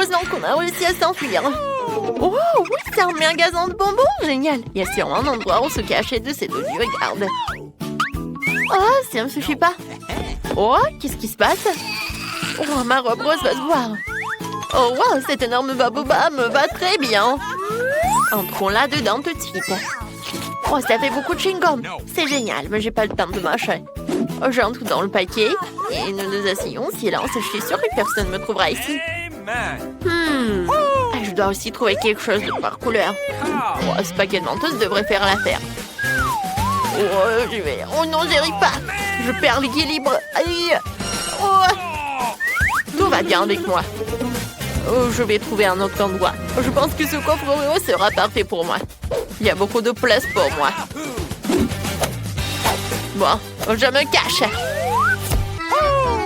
Heureusement qu'on a réussi à s'enfuir. Oh, oui, c'est un magasin de bonbons. Génial. Il y a sûrement un endroit où se cacher de ces odieux gardes. Oh, ça ne me suffit pas. Oh, qu'est-ce qui se passe? Oh, ma robe rose va se voir. Oh, wow, cette énorme baboba me va très bien. Entrons là-dedans tout de suite. Oh, ça fait beaucoup de chewing-gum. C'est génial, mais j'ai pas le temps de mâcher. Oh, j'entre dans le paquet et nous nous asseyons. Silence, je suis sûre que personne ne me trouvera ici. Je dois aussi trouver quelque chose de par couleur. Oh, ce paquet de mentos devrait faire l'affaire. Oh non, j'y arrive pas. Je perds l'équilibre. Aïe. Oh. Tout va bien avec moi. Oh, je vais trouver un autre endroit. Je pense que ce coffre Oreo sera parfait pour moi. Il y a beaucoup de place pour moi. Bon, je me cache.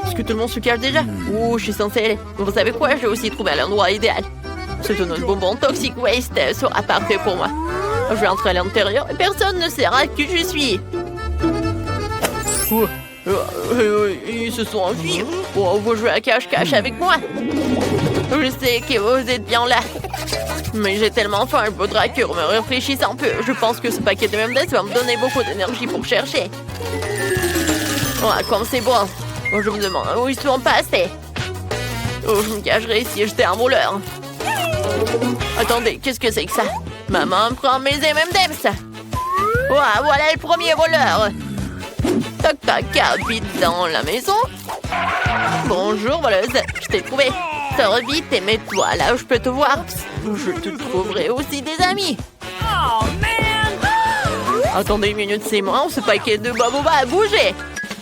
Est-ce que tout le monde se cache déjà? Oh, je suis censée aller. Vous savez quoi? J'ai aussi trouvé l'endroit idéal. Ce tonneau de bonbons Toxic Waste sera parfait pour moi. Je vais entrer à l'intérieur et personne ne saura qui je suis. Ils se sont enfuis. Oh, vous jouez à cache-cache avec moi. Je sais que vous êtes bien là. Mais j'ai tellement faim, il faudra que je me réfléchisse un peu. Je pense que ce paquet de M&M's va me donner beaucoup d'énergie pour chercher. Oh, comme c'est bon. Oh, je me demande où ils sont passés. Oh, je me cacherai si j'étais un voleur. Attendez, qu'est-ce que c'est que ça? Maman prend mes M&M's. Oh, voilà le premier voleur. Toc toc, habite dans la maison. Bonjour, voleuse. Je t'ai trouvé. Sors vite et mets-toi là où je peux te voir. Je te trouverai aussi des amis. Oh, man! Attendez une minute, c'est moi ou ce paquet de baboba a bougé?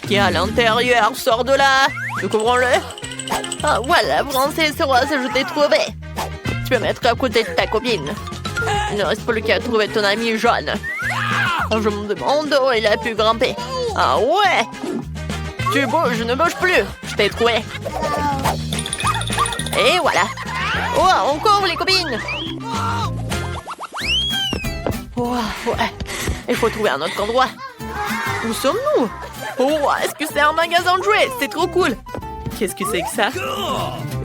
Qui est à l'intérieur? Sors de là. Découvrons-le. Ah, voilà, princesse rose, je t'ai trouvé. Tu peux mettre à côté de ta copine. Il ne reste plus qu'à trouver ton ami jaune. Je me demande où il a pu grimper. Ah ouais! Tu bouges, je ne bouge plus. Je t'ai trouvé. Et voilà. Oh, on court les copines. Oh, ouais. Il faut trouver un autre endroit. Où sommes-nous? Oh, est-ce que c'est un magasin de jouets? C'est trop cool. Qu'est-ce que c'est que ça?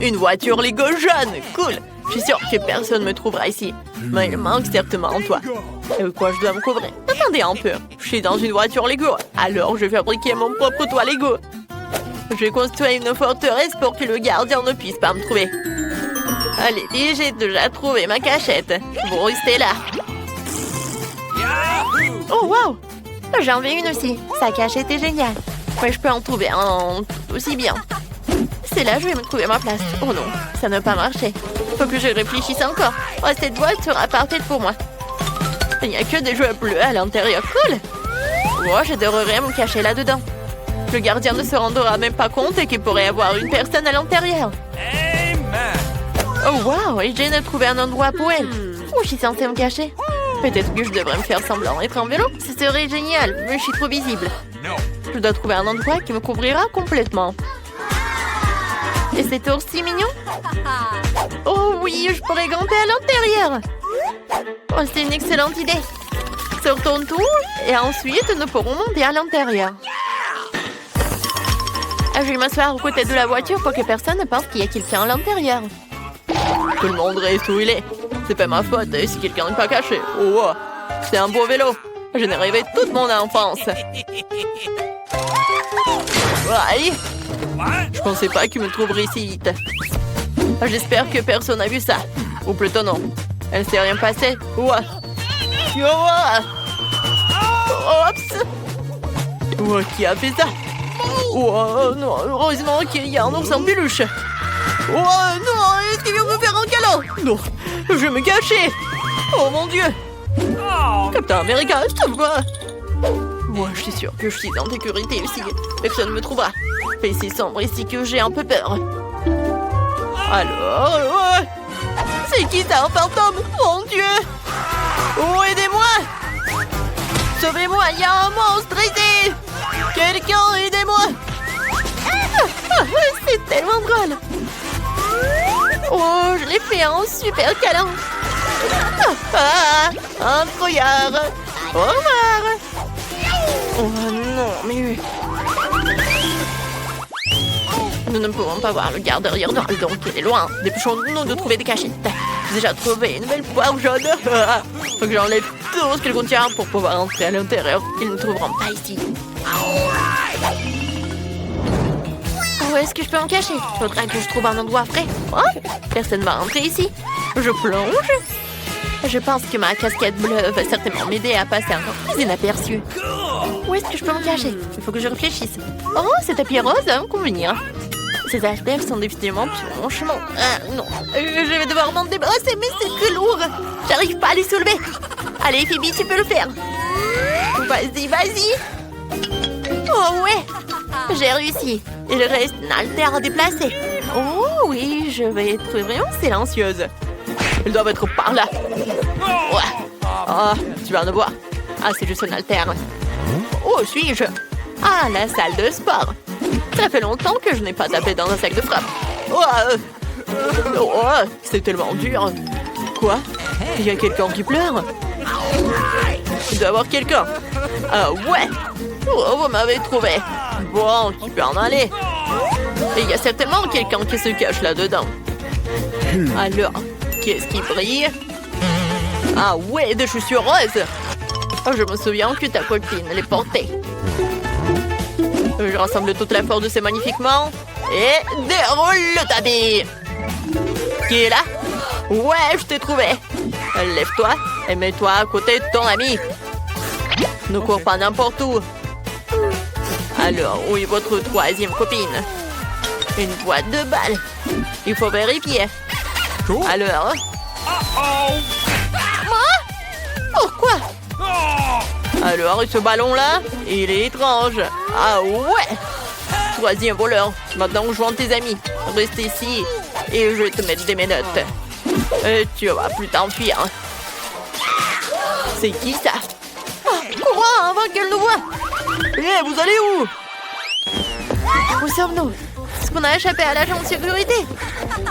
Une voiture Lego jaune. Cool. Je suis sûre que personne ne me trouvera ici. Mais il manque certainement toi. Et quoi, je dois me couvrir? Attendez un peu. Je suis dans une voiture Lego. Alors, je vais fabriquer mon propre toit Lego. Je vais construire une forteresse pour que le gardien ne puisse pas me trouver. Allez, j'ai déjà trouvé ma cachette. Vous restez là. Oh, wow! J'en veux une aussi. Sa cachette est géniale. Mais je peux en trouver un tout aussi bien. C'est là que je vais me trouver ma place. Oh non, ça n'a pas marché. Faut que je réfléchisse encore. Oh, cette boîte sera parfaite pour moi. Il n'y a que des jouets bleus à l'intérieur. Cool! Oh, j'adorerais me cacher là-dedans. Le gardien ne se rendra même pas compte qu'il pourrait y avoir une personne à l'intérieur. Oh, wow! Et j'ai trouvé un endroit pour elle. Où je suis censée me cacher? Peut-être que je devrais me faire semblant être en vélo. Ce serait génial, mais je suis trop visible. Je dois trouver un endroit qui me couvrira complètement. Et c'est aussi mignon. Oh oui, je pourrais grimper à l'intérieur. Oh, c'est une excellente idée. Sortons tout et ensuite nous pourrons monter à l'intérieur. Je vais m'asseoir aux côtés de la voiture pour que personne ne pense qu'il y a quelqu'un à l'intérieur. Tout le monde reste où il est. C'est pas ma faute si quelqu'un n'est pas caché. Oh, c'est un beau vélo. Je n'ai rêvé toute mon enfance. Allez. Je pensais pas qu'il me trouverait ici vite. J'espère que personne n'a vu ça. Ou plutôt non. Elle s'est rien passé. Oups. Qui a fait ça? Oh non, heureusement qu'il y a un ours en peluche. Oh non, est-ce qu'il vient me faire un câlin? Non, je vais me cacher. Oh mon Dieu. Captain America, sauve-moi. Moi, je suis sûre que je suis en sécurité ici. Personne ne me trouvera. Mais c'est sombre ici que j'ai un peu peur. Alors, c'est qui ça, un fantôme? Mon Dieu. Oh, aidez-moi. Sauvez-moi, il y a un monstre ici. Quelqu'un, aidez-moi. C'est tellement drôle. Oh, je l'ai fait un super câlin. Incroyable. Au revoir. Oh non, mais... Nous ne pouvons pas voir le garde derrière nous, donc il est loin. Dépêchons-nous de trouver des cachettes. J'ai déjà trouvé une nouvelle poire jaune. Faut que j'enlève tout ce qu'elle contient pour pouvoir entrer à l'intérieur. Ils ne trouveront pas ici. Où est-ce que je peux me cacher? Faudra que je trouve un endroit frais. Oh, personne ne va rentrer ici. Je plonge. Je pense que ma casquette bleue va certainement m'aider à passer encore plus inaperçu. Où est-ce que je peux me cacher? Il faut que je réfléchisse. Oh, ce tapis rose va me convenir. Ces icebergs sont définitivement sur mon chemin. Non, je vais devoir m'en débarrasser, mais c'est très lourd. J'arrive pas à les soulever. Allez, Phoebe, tu peux le faire. Vas-y, vas-y. Oh ouais, j'ai réussi. Il reste une haltère à déplacer. Oh oui, je vais être vraiment silencieuse. Ils doivent être par là. Ouais. Oh, tu vas en voir. Ah, c'est juste une haltère. Où suis-je? Ah, la salle de sport. Ça fait longtemps que je n'ai pas tapé dans un sac de frappe. Oh, c'est tellement dur. Quoi? Il y a quelqu'un qui pleure? Il doit y avoir quelqu'un. Ah ouais. Oh, vous m'avez trouvé. Bon, tu peux en aller. Et il y a certainement quelqu'un qui se cache là-dedans. Alors, qu'est-ce qui brille? Ah ouais, des chaussures roses. Oh, je me souviens que ta copine les portait. Je rassemble toute la force de ces magnifiquement. Et déroule le tapis. Qui est là? Ouais, je t'ai trouvé. Lève-toi et mets-toi à côté de ton ami. Ne cours pas n'importe où. Alors, où est votre troisième copine? Une boîte de balles. Il faut vérifier. Alors? Pourquoi? Alors, ce ballon-là, il est étrange. Ah ouais! Troisième voleur. Maintenant, joins tes amis. Reste ici et je vais te mettre des menottes. Et tu vas plus t'enfuir. C'est qui ça? Courons avant qu'elle nous voie. Hé, vous allez où? Où sommes-nous? Est-ce qu'on a échappé à l'agent de sécurité?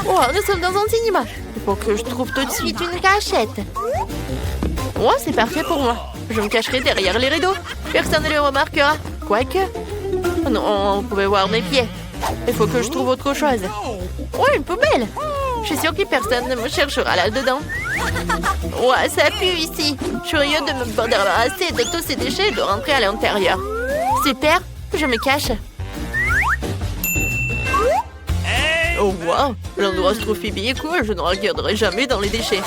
Oh, nous sommes dans un cinéma. Il faut que je trouve tout de suite une cachette. Oh, c'est parfait pour moi. Je me cacherai derrière les rideaux. Personne ne le remarquera. Quoique... Non, on pouvait voir mes pieds. Il faut que je trouve autre chose. Oh, une poubelle. Je suis sûre que personne ne me cherchera là-dedans. Ouais, ça pue ici. Je suis curieux de me débarrasser de tous ces déchets et de rentrer à l'intérieur. Super, je me cache. Oh wow, l'endroit se trouve Phoebe, quoi, je ne regarderai jamais dans les déchets.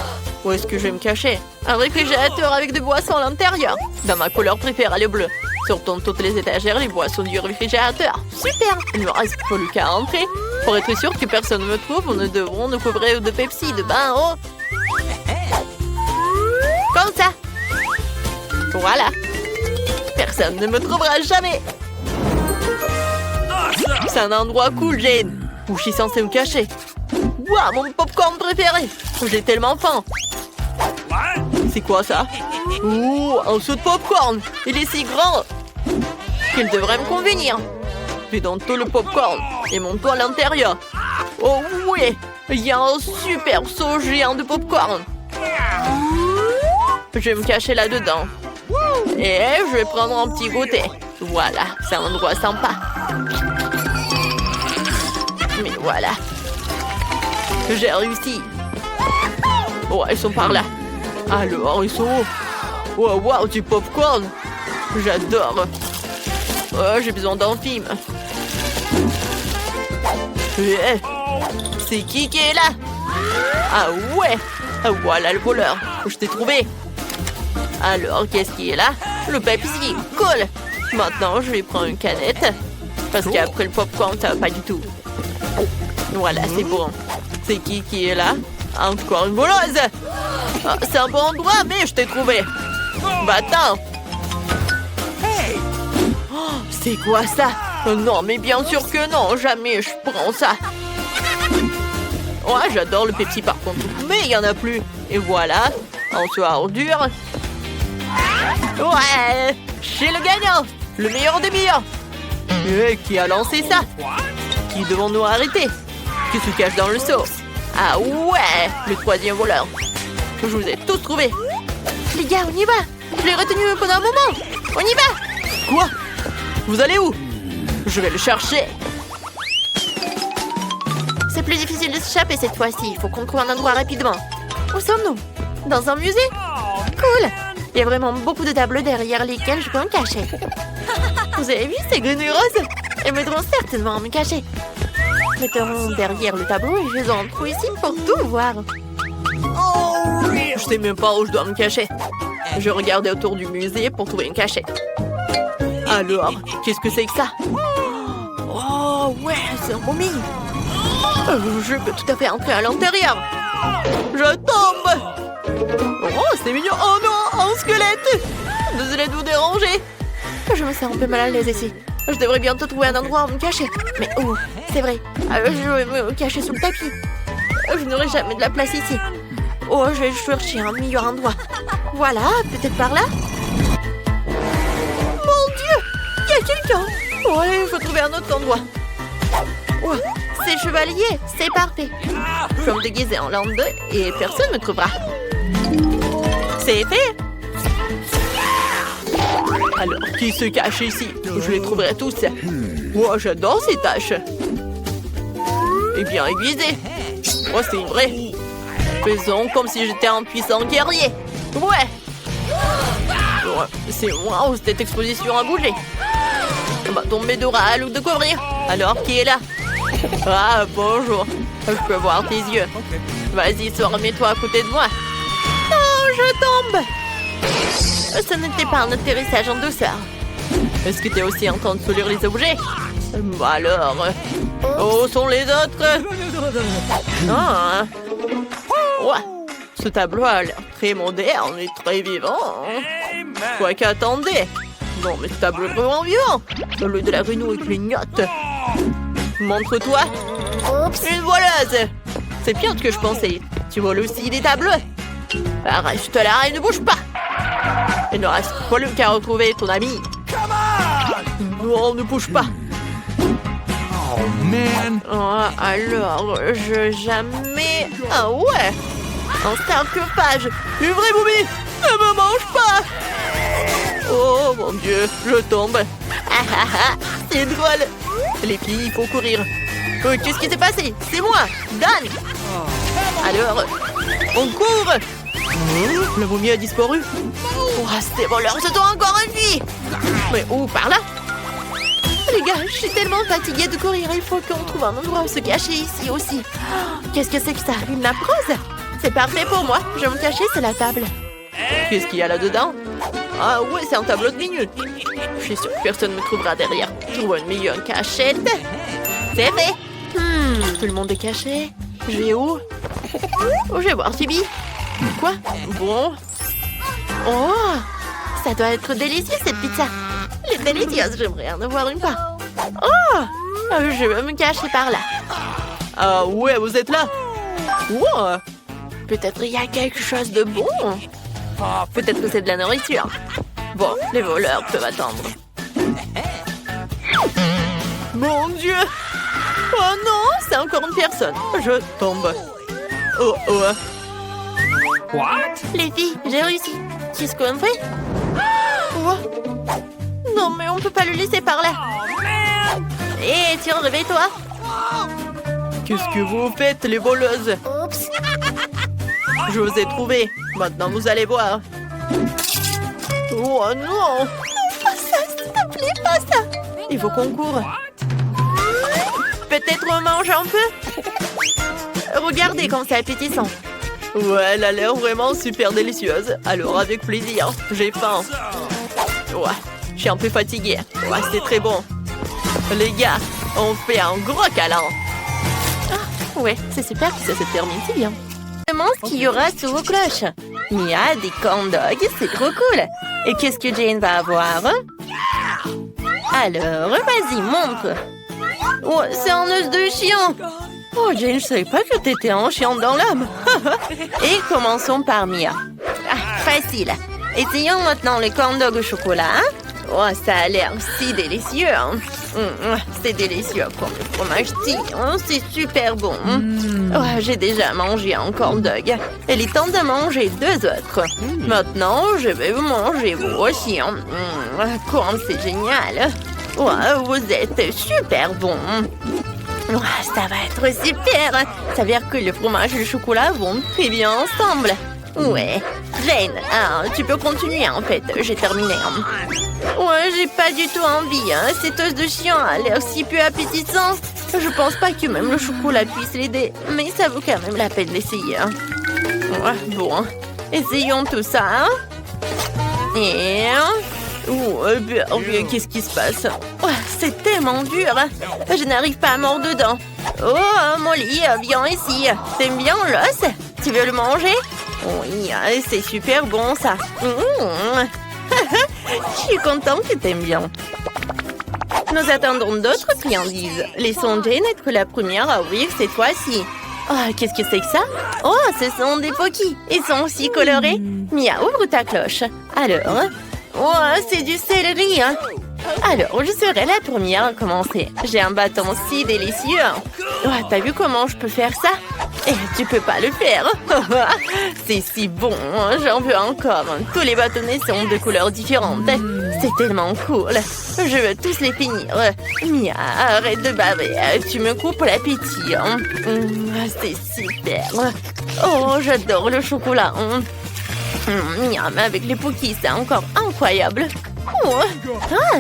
Où est-ce que je vais me cacher? Un réfrigérateur avec des boissons à l'intérieur. Dans ma couleur préférée, le bleu. Sortons toutes les étagères les boissons du réfrigérateur. Super, il ne me reste plus qu'à entrer. Pour être sûr que personne ne me trouve, nous devrons nous couvrir de Pepsi, de bain en haut. Comme ça. Voilà. Personne ne me trouvera jamais. C'est un endroit cool, Jane. Où je suis censée me cacher. Waouh, mon popcorn préféré. J'ai tellement faim. C'est quoi ça? Ouh, un seau de popcorn. Il est si grand qu'il devrait me convenir. J'ai dans tout le popcorn et mon toit à l'intérieur. Oh oui, il y a un super seau géant de popcorn. Je vais me cacher là-dedans. Et je vais prendre un petit goûter. Voilà, c'est un endroit sympa. Mais voilà. J'ai réussi. Oh, ils sont par là. Alors, ils sont où? Oh, wow, du popcorn. J'adore. Oh, j'ai besoin d'un film. C'est qui est là? Ah ouais. Voilà le voleur. Je t'ai trouvé. Alors, qu'est-ce qui est là? Le Pepsi. Cool. Maintenant, je vais prendre une canette. Parce qu'après le popcorn, ça va pas du tout. Voilà, c'est bon. C'est qui est là? Encore une voleuse. Oh, c'est un bon endroit, mais je t'ai trouvé. Va-t'en. Oh, c'est quoi ça? Non, mais bien sûr que non. Jamais je prends ça. Ouais, j'adore le Pepsi par contre. Mais il n'y en a plus. Et voilà, un seau à ordures. Ouais, j'ai le gagnant. Le meilleur des meilleurs. Et qui a lancé ça? Qui devons-nous arrêter? Qui se cache dans le seau? Ah ouais, le troisième voleur. Je vous ai tous trouvés. Les gars, on y va. Je l'ai retenu pendant un moment. On y va. Quoi? Vous allez où? Je vais le chercher. C'est plus difficile de s'échapper cette fois-ci. Il faut qu'on trouve un endroit rapidement. Où sommes-nous? Dans un musée? Cool! Il y a vraiment beaucoup de tableaux derrière lesquels je peux me cacher. Vous avez vu ces grenouilles roses? Elles m'aideront certainement à me cacher. Metterons derrière le tableau et je entre ici pour tout voir. Je sais même pas où je dois me cacher. Je regardais autour du musée pour trouver une cachette. Alors, qu'est-ce que c'est que ça? Oh, ouais, c'est un momie. Je peux tout à fait entrer à l'intérieur. Je tombe. Oh, c'est mignon. Oh non, un squelette. Désolé de vous déranger. Je me sens un peu mal à l'aise ici. Je devrais bientôt trouver un endroit où me cacher. Mais où? C'est vrai. Je vais me cacher sous le tapis. Je n'aurai jamais de la place ici. Oh, je vais chercher un meilleur endroit. Voilà, peut-être par là. Mon Dieu, il y a quelqu'un. Ouais, il faut trouver un autre endroit. Ouais, c'est chevalier, c'est parfait. Je vais me déguiser en lande et personne ne me trouvera. C'est fait. Alors, qui se cache ici? Je les trouverai tous. Oh, j'adore ces tâches. Et bien aiguisé. Oh, c'est vrai. Faisons comme si j'étais un puissant guerrier. Ouais. C'est moi où cette exposition a bougé. Bah, tomber de râle ou de couvrir. Alors, qui est là? Ah, bonjour. Je peux voir tes yeux. Vas-y, sors, mets-toi à côté de moi. Oh, je tombe. Ce n'était pas un atterrissage en douceur. Est-ce que tu es aussi en train de soulire les objets? Bah alors... Où sont les autres? Ah. Ouais. Ce tableau a l'air très moderne et très vivant. Quoi qu'attendez. Non, mais ce tableau est vraiment vivant. Celui de la grenouille clignote. Montre-toi. Une voleuse. C'est pire que je pensais. Tu voles aussi des tableaux. Reste là et ne bouge pas. Il ne reste plus qu'à retrouver ton ami. Non, ne bouge pas. Oh, man. Oh, alors, jamais... Ah ouais. Un sarcophage. Une vraie momie. Ne me mange pas. Oh mon Dieu, je tombe. Ah ah ah, c'est drôle. Les filles, il faut courir. Qu'est-ce qui s'est passé? C'est moi, Dan. Alors, on court. La momie a disparu. Oh, ces voleurs se sont encore enfuis. Mais où? Par là? Les gars, je suis tellement fatiguée de courir. Il faut qu'on trouve un endroit où se cacher ici aussi. Qu'est-ce que c'est que ça? Une nappe rose? C'est parfait pour moi. Je vais me cacher sur la table. Qu'est-ce qu'il y a là-dedans? Ah ouais, c'est un tableau de minutes. Je suis sûre que personne ne me trouvera derrière. Trouve une meilleure cachette. C'est fait. Tout le monde est caché. Je vais où? Oh, je vais voir Phoebe. Quoi? Bon. Oh, ça doit être délicieux cette pizza. Elle est délicieuse, j'aimerais en avoir une part. Oh, je vais me cacher par là. Ah ouais, vous êtes là? Wow. Peut-être il y a quelque chose de bon. Peut-être que c'est de la nourriture. Bon, les voleurs peuvent attendre. Mon Dieu! Oh non, c'est encore une personne. Je tombe. Oh oh. What? Les filles, j'ai réussi. Qu'est-ce qu'on fait? Oh. Non, mais on peut pas le laisser par là. Hé, tiens, réveille-toi. Qu'est-ce que vous faites, les voleuses? Oups. Je vous ai trouvé. Maintenant, vous allez voir. Oh non! Pas ça, s'il te plaît, pas ça. Il faut qu'on court. Peut-être on mange un peu? Regardez comme c'est appétissant. Ouais, elle a l'air vraiment super délicieuse. Alors, avec plaisir. J'ai faim. Ouais, je suis un peu fatiguée. Ouais, c'est très bon. Les gars, on fait un gros câlin. Ah, ouais, c'est super que ça se termine si bien. Je me demande ce qu'il y aura sous vos cloches. Mia, des corn dogs, c'est trop cool. Et qu'est-ce que Jane va avoir? Alors, vas-y, montre. Oh, c'est un os de chien. Oh, Jane, je savais pas que t'étais un chien dans l'âme. Et commençons par Mia. Ah, facile. Essayons maintenant le corn dog au chocolat. Hein? Oh, ça a l'air si délicieux. Hein? C'est délicieux comme le fromage tea. Oh, c'est super bon. Oh, j'ai déjà mangé un corn dog. Il est temps de manger deux autres. Maintenant, je vais vous manger vous aussi. Hein? Comme c'est génial. Oh, vous êtes super bon. Ça va être super. Ça veut dire que le fromage et le chocolat vont très bien ensemble. Ouais. Jane, tu peux continuer en fait. J'ai terminé. Ouais, j'ai pas du tout envie. Cette os de chien a l'air si peu appétissant. Je pense pas que même le chocolat puisse l'aider. Mais ça vaut quand même la peine d'essayer. Ouais, bon. Essayons tout ça. Et... qu'est-ce qui se passe? C'est tellement dur. Je n'arrive pas à mordre dedans. Oh, Molly, viens ici. T'aimes bien l'os? Tu veux le manger? Oui, c'est super bon ça. Je suis contente que t'aimes bien. Nous attendons d'autres friandises. Laissons Jane être la première à ouvrir cette fois-ci. Oh, qu'est-ce que c'est que ça? Oh, ce sont des Pocky. Ils sont aussi colorés. Mia, ouvre ta cloche. Alors... Oh, c'est du céleri. Alors, je serai la première à commencer. J'ai un bâton si délicieux. Oh, t'as vu comment je peux faire ça? Eh, tu peux pas le faire. C'est si bon, j'en veux encore. Tous les bâtonnets sont de couleurs différentes. C'est tellement cool. Je veux tous les finir. Mia, arrête de baver. Tu me coupes l'appétit. C'est super. Oh, j'adore le chocolat. Miam, avec les Pocky, c'est encore incroyable.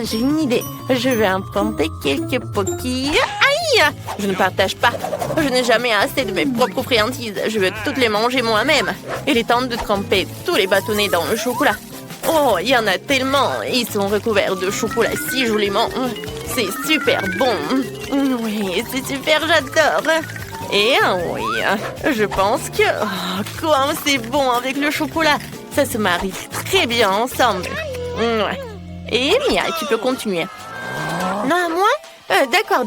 J'ai une idée. Je vais inventer quelques Pocky. Aïe! Je ne partage pas. Je n'ai jamais assez de mes propres friandises. Je veux toutes les manger moi-même. Il est temps de tremper tous les bâtonnets dans le chocolat. Oh, il y en a tellement. Ils sont recouverts de chocolat si joliment. C'est super bon. Oui, c'est super, j'adore. Et oui, je pense que... Oh, comment c'est bon avec le chocolat. Ça se marie très bien ensemble. Ouais. Et Mia, tu peux continuer. Non, moi? D'accord.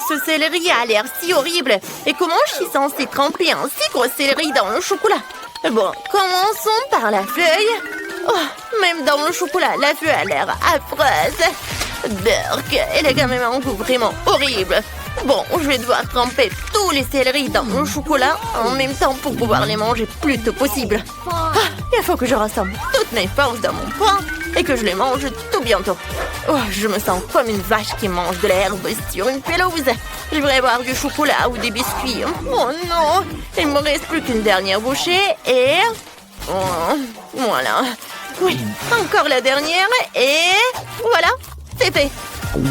Ce céleri a l'air si horrible. Et comment je suis censée tremper un si gros céleri dans le chocolat? Bon, commençons par la feuille. Oh, même dans le chocolat, la feuille a l'air affreuse. Burk, elle a quand même un goût vraiment horrible. Bon, je vais devoir tremper tous les céleris dans le chocolat en même temps pour pouvoir les manger plus tôt possible. Il faut que je rassemble toutes mes forces dans mon poing et que je les mange tout bientôt. Je me sens comme une vache qui mange de l'herbe sur une pelouse. Je voudrais avoir du chocolat ou des biscuits. Oh non, il me reste plus qu'une dernière bouchée et... voilà. Oui, encore la dernière et... voilà, c'est fait.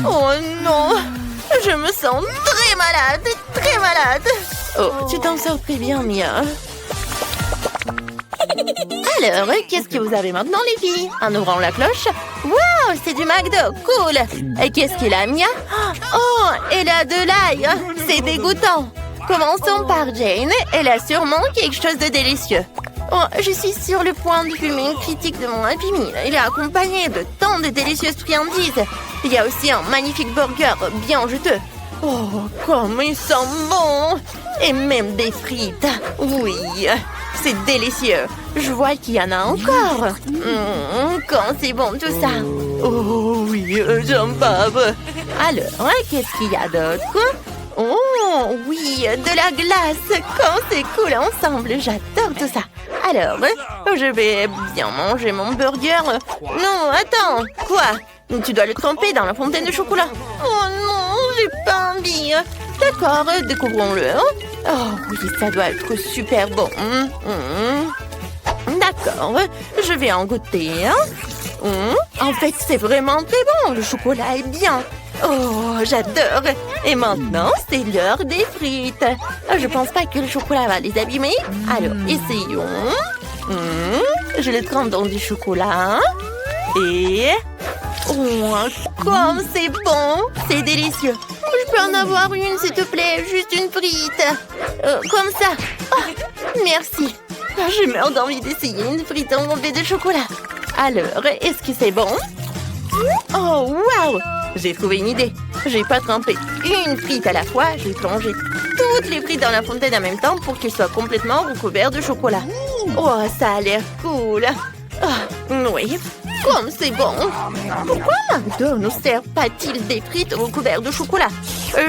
Oh non, je me sens très malade, très malade. Oh, tu t'en sors très bien, Mia. Alors, qu'est-ce que vous avez maintenant, les filles? En ouvrant la cloche. Wow, c'est du McDo, cool. Et qu'est-ce qu'il a, Mia? Oh, elle a de l'ail. C'est dégoûtant. Commençons par Jane. Elle a sûrement quelque chose de délicieux. Oh, je suis sur le point de fumer une critique de mon Happy Meal. Il est accompagné de tant de délicieuses friandises. Il y a aussi un magnifique burger bien juteux. Oh, comme il sent bon! Et même des frites. Oui, c'est délicieux. Je vois qu'il y en a encore. Quand c'est bon tout ça. Oh oui, j'en bave. Alors, qu'est-ce qu'il y a d'autre? Oh oui, de la glace. Quand c'est cool ensemble, j'adore tout ça. Alors, je vais bien manger mon burger. Non, attends. Quoi? Tu dois le tremper dans la fontaine de chocolat. Oh non, j'ai pas envie. D'accord, découvrons-le. Oh oui, ça doit être super bon. D'accord, je vais en goûter. En fait, c'est vraiment très bon. Le chocolat est bien. Oh, j'adore. Et maintenant, c'est l'heure des frites. Je pense pas que le chocolat va les abîmer. Alors, essayons. Je le trempe dans du chocolat. Et... oh, comme c'est bon. C'est délicieux. Je peux en avoir une, s'il te plaît. Juste une frite. Comme ça. Oh, merci. Je meurs d'envie d'essayer une frite enrobée de chocolat. Alors, est-ce que c'est bon? Oh, waouh! J'ai trouvé une idée. J'ai pas trempé une frite à la fois. J'ai plongé toutes les frites dans la fontaine en même temps pour qu'elles soient complètement recouvertes de chocolat. Oh, ça a l'air cool. Oh, oui, comme c'est bon. Pourquoi McDo ne sert pas-t-il des frites recouvertes de chocolat?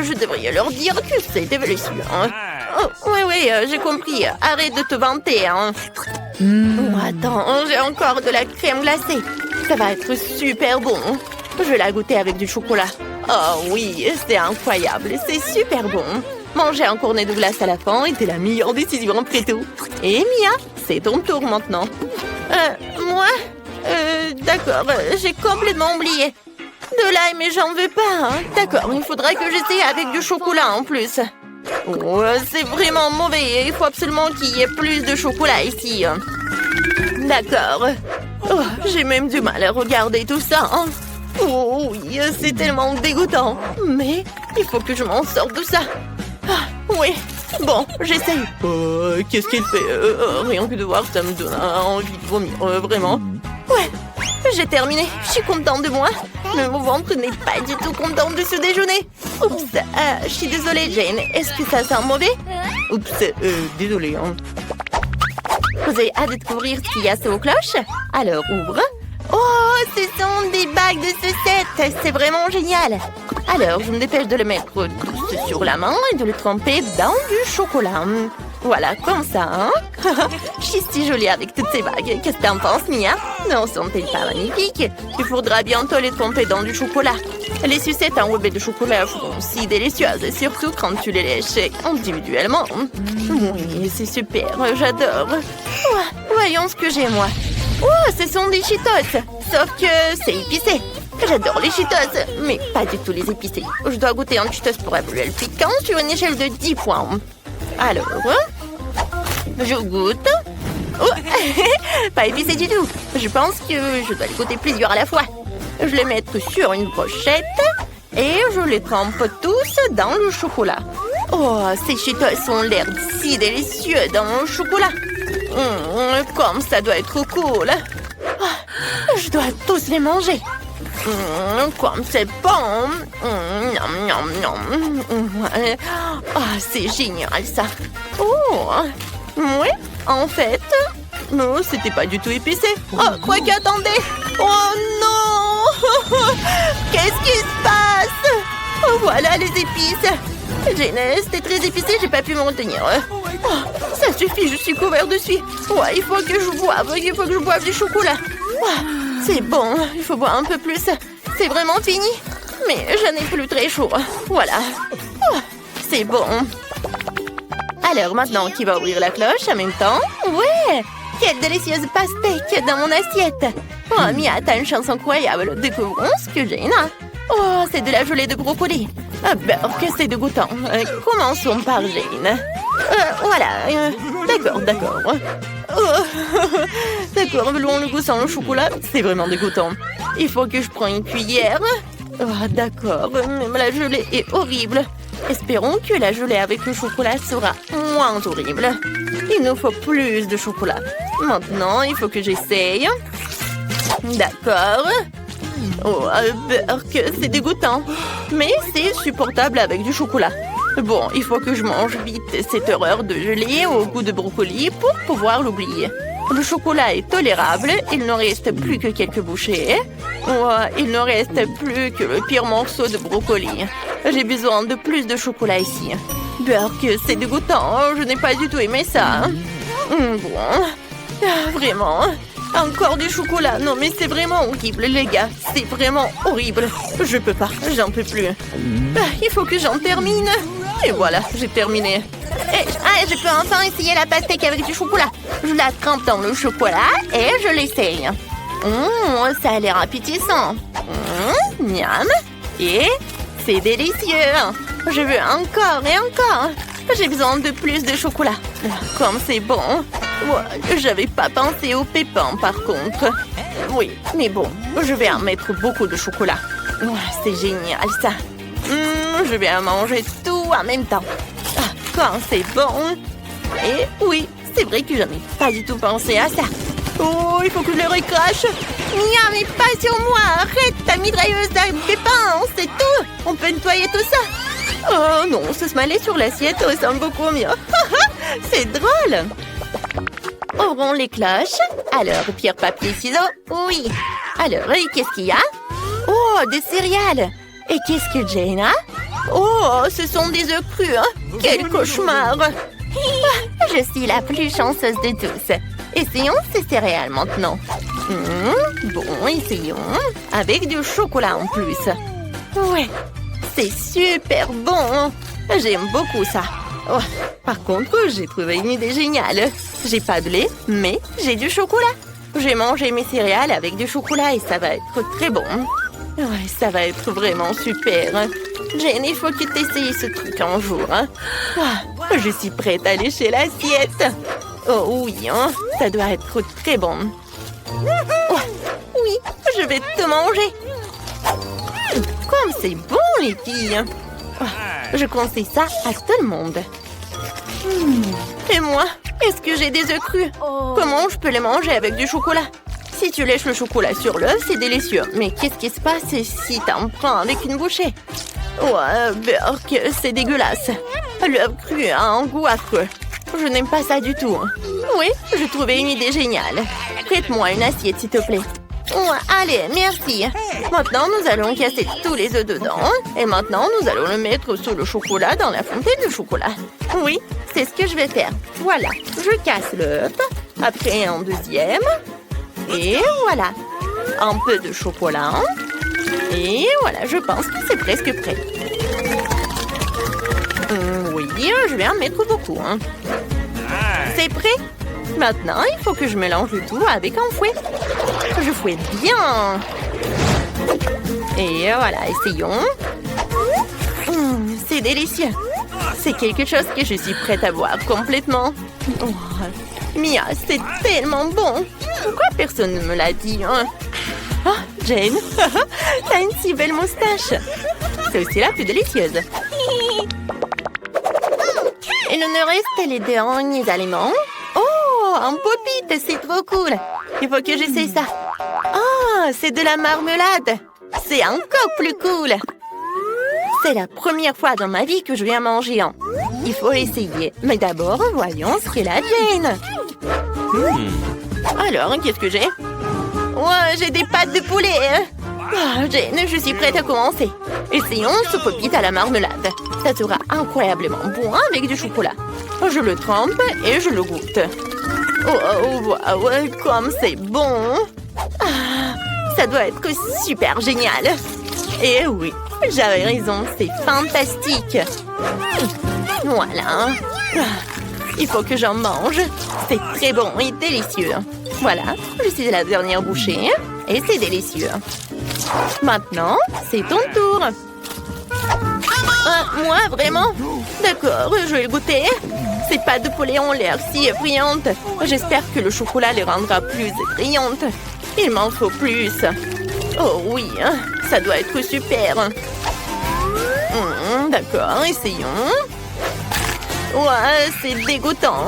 Je devrais leur dire que c'est délicieux. Oh, oui, j'ai compris. Arrête de te vanter. Oh, attends, j'ai encore de la crème glacée. Ça va être super bon. Je vais la goûter avec du chocolat. Oh oui, c'est incroyable, c'est super bon. Manger un cornet de glace à la fin était la meilleure décision après tout. Et Mia, c'est ton tour maintenant. Moi d'accord, j'ai complètement oublié. De l'ail, mais j'en veux pas. Hein. D'accord, il faudra que j'essaie avec du chocolat en plus. Oh, c'est vraiment mauvais. Il faut absolument qu'il y ait plus de chocolat ici. D'accord. Oh, j'ai même du mal à regarder tout ça. Hein. Oh oui, c'est tellement dégoûtant. Mais il faut que je m'en sorte de ça. Ah, oui, bon, j'essaye. Qu'est-ce qu'il fait rien que de voir ça me donne envie de vomir, vraiment. Ouais, j'ai terminé. Je suis contente de moi. Mais mon ventre n'est pas du tout content de ce déjeuner. Oups, je suis désolée, Jane. Est-ce que ça sent mauvais? Oups, désolée. Hein. Vous avez hâte de découvrir ce qu'il y a sous vos cloches? Alors, ouvre. Oh, ce sont des bagues de sucettes. C'est vraiment génial. Alors, je me dépêche de le mettre tous sur la main et de le tremper dans du chocolat. Voilà, comme ça, hein? Je suis si jolie avec toutes ces bagues. Qu'est-ce que t'en penses, Mia? Non, sont-elles pas magnifiques? Il faudra bientôt les tremper dans du chocolat. Les sucettes enrobées de chocolat sont si délicieuses, surtout quand tu les lèches individuellement. Oui, c'est super, j'adore. Oh, voyons ce que j'ai, moi. Oh, ce sont des Cheetos, sauf que c'est épicé. J'adore les Cheetos, mais pas du tout les épicés. Je dois goûter un Cheetos pour évaluer le piquant sur une échelle de 10 points. Alors, je goûte. Oh, pas épicé du tout. Je pense que je dois les goûter plusieurs à la fois. Je les mets sur une brochette et je les trempe tous dans le chocolat. Oh, ces Cheetos ont l'air si délicieux dans le chocolat. Comme ça doit être cool. Oh, je dois tous les manger. Comme c'est bon. Oh, c'est génial ça. Oh, oui, en fait, non, c'était pas du tout épicé. Oh, quoi qu'attendez. Oh non. Qu'est-ce qui se passe? Oh, voilà les épices. Jane, c'était très épicé, j'ai pas pu me retenir. Oh, ça suffit, je suis couvert de suie. Ouais, il faut que je boive du chocolat. Oh, c'est bon, il faut boire un peu plus. C'est vraiment fini. Mais je n'ai plus très chaud. Voilà. Oh, c'est bon. Alors maintenant, qui va ouvrir la cloche en même temps? Ouais! Quelle délicieuse pastèque dans mon assiette. Oh, Mia, t'as une chance incroyable. Découvrons ce que Jane a. Oh, c'est de la gelée de brocoli. Ah, que c'est dégoûtant. Commençons par Jane. Voilà. D'accord. Oh. D'accord, le goût sans le chocolat, c'est vraiment dégoûtant. Il faut que je prenne une cuillère. Oh, d'accord, même la gelée est horrible. Espérons que la gelée avec le chocolat sera moins horrible. Il nous faut plus de chocolat. Maintenant, il faut que j'essaye. D'accord. Oh, que c'est dégoûtant. Mais c'est supportable avec du chocolat. Bon, il faut que je mange vite cette horreur de gelée au goût de brocoli pour pouvoir l'oublier. Le chocolat est tolérable, il ne reste plus que quelques bouchées. Oh, il ne reste plus que le pire morceau de brocoli. J'ai besoin de plus de chocolat ici. Burk, c'est dégoûtant, je n'ai pas du tout aimé ça. Bon, vraiment, encore du chocolat. Non mais c'est vraiment horrible les gars, c'est vraiment horrible. Je peux pas, j'en peux plus. Il faut que j'en termine. Et voilà, j'ai terminé. Je peux enfin essayer la pastèque avec du chocolat. Je la trempe dans le chocolat et je l'essaye. Ça a l'air appétissant. Miam. Et c'est délicieux. Je veux encore et encore. J'ai besoin de plus de chocolat. Comme c'est bon. J'avais pas pensé aux pépins par contre. Oui, mais bon, je vais en mettre beaucoup de chocolat. C'est génial ça. Je vais en manger tout en même temps. Quand c'est bon. Et oui, c'est vrai que j'en ai pas du tout pensé à ça. Oh, il faut que je le recrache. Mia, mais pas sur moi. Arrête ta mitrailleuse à pépins. C'est tout. On peut nettoyer tout ça. Oh non, ce smiley sur l'assiette ressemble beaucoup mieux. C'est drôle. Ouvrons les cloches. Alors, pierre, papier, ciseaux. Oui. Alors, qu'est-ce qu'il y a? Oh, des céréales. Et qu'est-ce que Jane a? Oh, ce sont des œufs crus. Quel cauchemar. Je suis la plus chanceuse de tous. Essayons ces céréales maintenant. Bon, essayons. Avec du chocolat en plus. Ouais, c'est super bon. J'aime beaucoup ça. Oh, par contre, j'ai trouvé une idée géniale. J'ai pas de lait, mais j'ai du chocolat. J'ai mangé mes céréales avec du chocolat et ça va être très bon. Ouais, ça va être vraiment super. Jane, il faut que tu essayes ce truc un jour. Hein. Ah, je suis prête à lécher l'assiette. Oh oui, hein, ça doit être très bon. Oh, oui, je vais te manger. Comme c'est bon, les filles. Oh, je conseille ça à tout le monde. Et moi, est-ce que j'ai des œufs crus? Comment je peux les manger avec du chocolat? Si tu lèches le chocolat sur l'œuf, c'est délicieux. Mais qu'est-ce qui se passe si t'en prends avec une bouchée? Ouais, Burk, c'est dégueulasse. L'œuf cru a un goût affreux. Je n'aime pas ça du tout. Oui, j'ai trouvé une idée géniale. Prête-moi une assiette, s'il te plaît. Ouais, allez, merci. Maintenant, nous allons casser tous les œufs dedans. Et maintenant, nous allons le mettre sous le chocolat dans la fontaine de chocolat. Oui, c'est ce que je vais faire. Voilà, je casse l'œuf. Après, un deuxième. Et voilà. Un peu de chocolat. Et voilà, je pense que c'est presque prêt. Oui, je vais en mettre beaucoup. Hein. C'est prêt? Maintenant, il faut que je mélange le tout avec un fouet. Je fouette bien. Et voilà, essayons. C'est délicieux. C'est quelque chose que je suis prête à boire complètement. Oh, Mia, c'est tellement bon. Pourquoi personne ne me l'a dit, hein? Oh, Jane, t'as une si belle moustache. C'est aussi la plus délicieuse. Il nous reste les derniers aliments. Oh, un pop-it, c'est trop cool. Il faut que j'essaie ça. Oh, c'est de la marmelade. C'est encore plus cool. C'est la première fois dans ma vie que je viens manger un. Il faut essayer. Mais d'abord, voyons ce qu'est la Jane. Alors, qu'est-ce que j'ai? Ouais, j'ai des pâtes de poulet. Oh, Jane, je suis prête à commencer. Essayons ce pop-it à la marmelade. Ça sera incroyablement bon avec du chocolat. Je le trempe et je le goûte. Oh, wow, comme c'est bon. Ah, ça doit être super génial. Et oui, j'avais raison, c'est fantastique. Voilà. Il faut que j'en mange. C'est très bon et délicieux. Voilà, je suis à la dernière bouchée et c'est délicieux. Maintenant, c'est ton tour. Moi, vraiment? D'accord, je vais le goûter. Ces pâtes de poulet ont l'air si effrayantes. J'espère que le chocolat les rendra plus effrayantes. Il m'en faut plus. Oh oui, ça doit être super. D'accord, essayons. Ouais, c'est dégoûtant.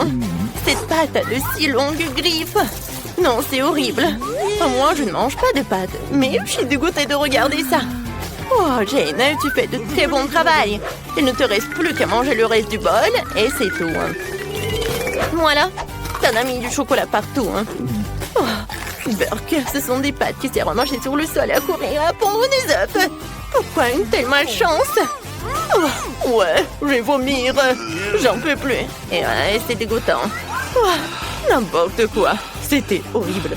Cette pâte a de si longues griffes. Non, c'est horrible. Moi, je ne mange pas de pâtes, mais je suis dégoûtée de regarder ça. Oh, Jane, tu fais de très bon travail. Il ne te reste plus qu'à manger le reste du bol et c'est tout. Voilà, t'en as mis du chocolat partout. Oh, Burk, ce sont des pâtes qui servent à marcher sur le sol et à courir à pondre des œufs. Pourquoi une telle malchance? Oh, ouais, je vais vomir. J'en peux plus. Et ouais, c'est dégoûtant. Oh, n'importe quoi. C'était horrible.